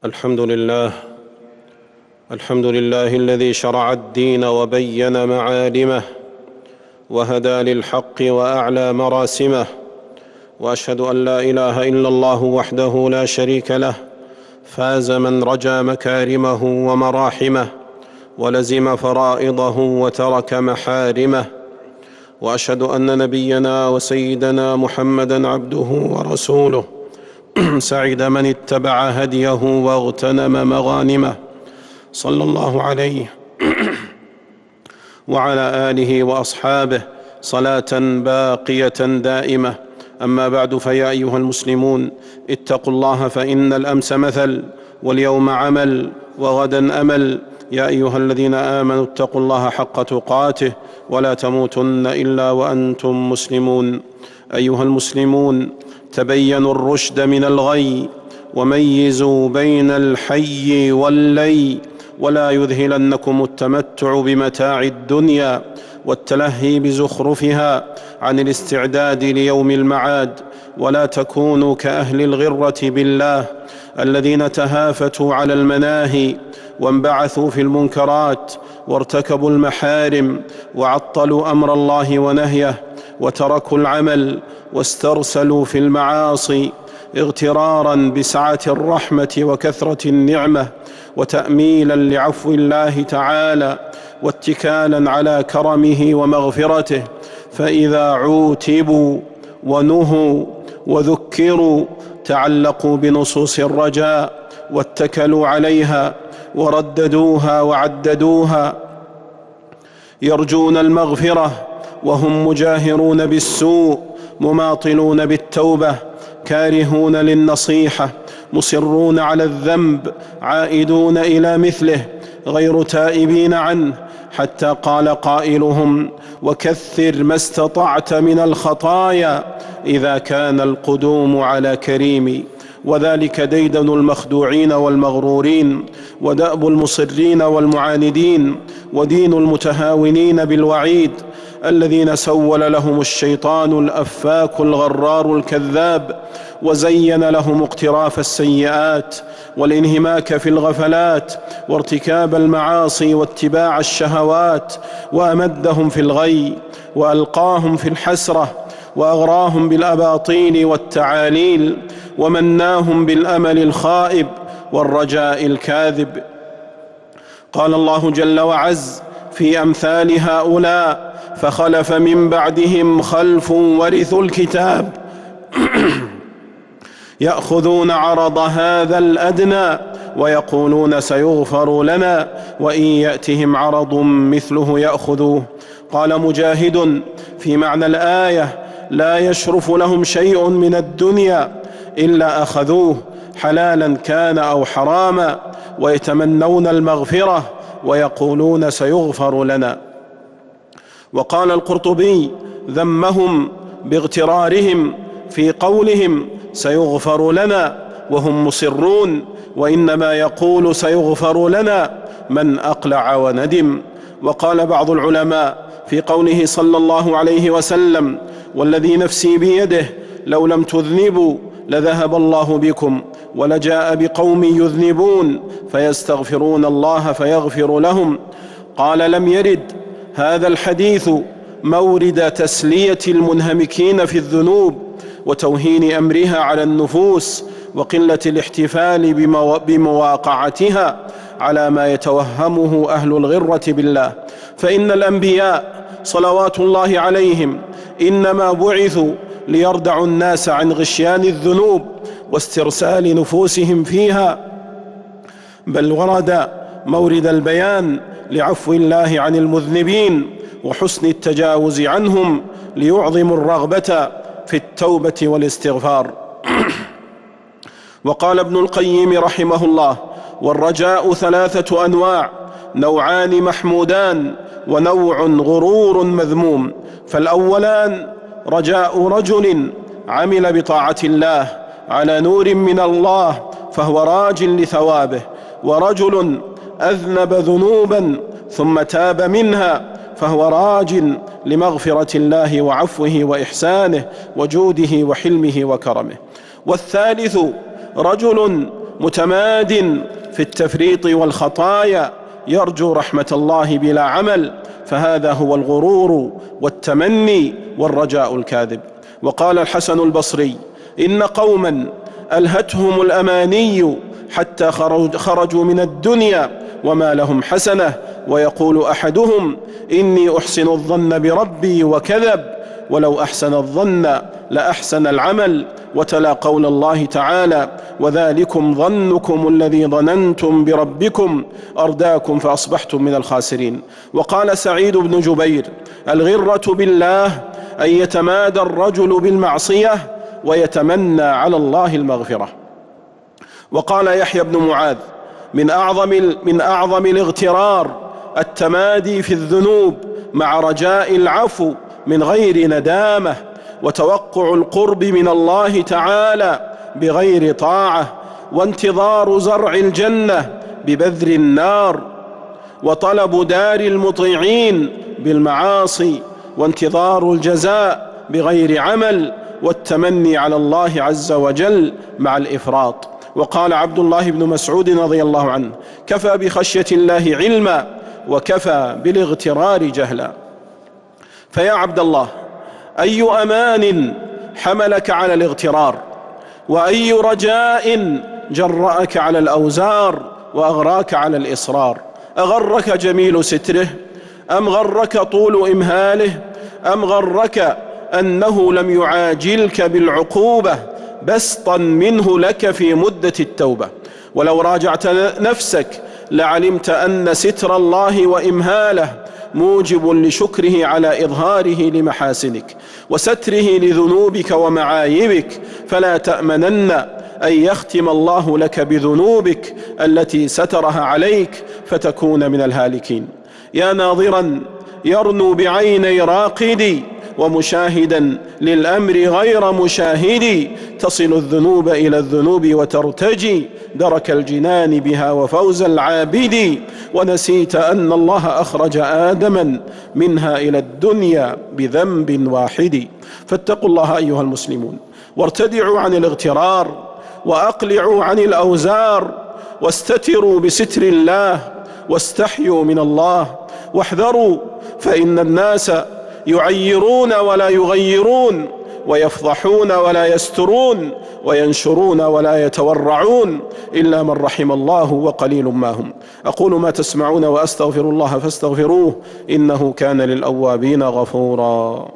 الحمد لله الذي شرع الدين وبين معالمه وهدى للحق وأعلى مراسمه، وأشهد أن لا إله إلا الله وحده لا شريك له، فاز من رجا مكارمه ومراحمه ولزم فرائضه وترك محارمه. وأشهد أن نبينا وسيدنا محمدًا عبده ورسوله، سعد من اتبع هديه واغتنم مغانمه، صلى الله عليه وعلى آله وأصحابه صلاة باقية دائمة. أما بعد، فيا أيها المسلمون، اتقوا الله، فإن الأمس مثل واليوم عمل وغدا أمل. يا أيها الذين آمنوا اتقوا الله حق تقاته ولا تموتن إلا وأنتم مسلمون. أيها المسلمون، تبينوا الرشد من الغي، وميزوا بين الحي واللي، ولا يذهلنكم التمتع بمتاع الدنيا والتلهي بزخرفها عن الاستعداد ليوم المعاد. ولا تكونوا كأهل الغرة بالله الذين تهافتوا على المناهي وانبعثوا في المنكرات وارتكبوا المحارم وعطلوا أمر الله ونهيه وتركوا العمل واسترسلوا في المعاصي، اغترارا بسعة الرحمة وكثرة النعمة، وتأميلا لعفو الله تعالى، واتكالا على كرمه ومغفرته. فإذا عوتبوا ونهوا وذكروا تعلقوا بنصوص الرجاء واتكلوا عليها ورددوها وعددوها، يرجون المغفرة وهم مجاهرون بالسوء، مماطلون بالتوبة، كارهون للنصيحة، مصرون على الذنب، عائدون إلى مثله، غير تائبين عنه، حتى قال قائلهم: وكثر ما استطعت من الخطايا إذا كان القدوم على كريم. وذلك ديدن المخدوعين والمغرورين، ودأب المصرين والمعاندين، ودين المتهاونين بالوعيد، الذين سول لهم الشيطان الأفاك الغرار الكذاب، وزين لهم اقتراف السيئات والانهماك في الغفلات وارتكاب المعاصي واتباع الشهوات، وأمدهم في الغي وألقاهم في الحسرة، وأغراهم بالأباطيل والتعاليل، ومناهم بالأمل الخائب والرجاء الكاذب. قال الله جل وعز في أمثال هؤلاء: فخلف من بعدهم خلف ورثوا الكتاب يأخذون عرض هذا الأدنى ويقولون سيغفر لنا وإن يأتهم عرض مثله يأخذوه. قال مجاهد في معنى الآية: لا يشرف لهم شيء من الدنيا إلا أخذوه، حلالا كان أو حراما، ويتمنون المغفرة ويقولون سيغفر لنا. وقال القرطبي ذمهم باغترارهم في قولهم سيغفر لنا وهم مصرون، وإنما يقول سيغفر لنا من أقلع وندم. وقال بعض العلماء في قوله صلى الله عليه وسلم: والذي نفسي بيده لو لم تذنبوا لذهب الله بكم ولجاء بقوم يذنبون فيستغفرون الله فيغفر لهم. قال: لم يرد هذا الحديث مورد تسلية المنهمكين في الذنوب وتوهين أمرها على النفوس وقلة الاحتفال بمواقعتها على ما يتوهمه أهل الغرة بالله، فإن الأنبياء صلوات الله عليهم إنما بعثوا ليردعوا الناس عن غشيان الذنوب واسترسال نفوسهم فيها، بل ورد مورد البيان لعفو الله عن المذنبين وحسن التجاوز عنهم ليعظموا الرغبة في التوبة والاستغفار. وقال ابن القيم رحمه الله: والرجاء ثلاثة أنواع: نوعان محمودان ونوع غرور مذموم. فالأولان رجاء رجل عمل بطاعة الله على نور من الله فهو راج لثوابه، ورجل أذنب ذنوبا ثم تاب منها فهو راج لمغفرة الله وعفوه وإحسانه وجوده وحلمه وكرمه. والثالث رجل متماد في التفريط والخطايا يرجو رحمة الله بلا عمل، فهذا هو الغرور والتمني والرجاء الكاذب. وقال الحسن البصري: إن قوما ألهتهم الأماني حتى خرجوا من الدنيا وما لهم حسنة، ويقول أحدهم: إني أحسن الظن بربي وكذب، ولو أحسن الظن لأحسن العمل. وتلا قول الله تعالى: وذلكم ظنكم الذي ظننتم بربكم أرداكم فأصبحتم من الخاسرين. وقال سعيد بن جبير: الغرة بالله أن يتمادى الرجل بالمعصية ويتمنى على الله المغفرة. وقال يحيى بن معاذ: من أعظم الاغترار التمادي في الذنوب مع رجاء العفو من غير ندامة، وتوقع القرب من الله تعالى بغير طاعة، وانتظار زرع الجنة ببذر النار، وطلب دار المطيعين بالمعاصي، وانتظار الجزاء بغير عمل، والتمني على الله عز وجل مع الإفراط. وقال عبد الله بن مسعود رضي الله عنه: كفى بخشية الله علما وكفى بالاغترار جهلا. فيا عبد الله، أي أمان حملك على الاغترار؟ وأي رجاء جرأك على الأوزار وأغراك على الإصرار؟ أغرك جميل ستره؟ أم غرك طول إمهاله؟ أم غرك أنه لم يعاجلك بالعقوبة بسطا منه لك في مدة التوبة؟ ولو راجعت نفسك لعلمت أن ستر الله وإمهاله موجب لشكره على إظهاره لمحاسنك وستره لذنوبك ومعايبك، فلا تأمنن أن يختم الله لك بذنوبك التي سترها عليك فتكون من الهالكين. يا ناظرا يرنو بعيني راقدي ومشاهدا للأمر غير مشاهدي، تصل الذنوب إلى الذنوب وترتجي درك الجنان بها وفوز العابد، ونسيت أن الله أخرج آدما منها إلى الدنيا بذنب واحد. فاتقوا الله أيها المسلمون، وارتدعوا عن الاغترار، وأقلعوا عن الأوزار، واستتروا بستر الله، واستحيوا من الله، واحذروا، فإن الناس يعيرون ولا يغيرون، ويفضحون ولا يسترون، وينشرون ولا يتورعون، إلا من رحم الله وقليل ما هم. أقول ما تسمعون وأستغفر الله فاستغفروه إنه كان للأوابين غفورا.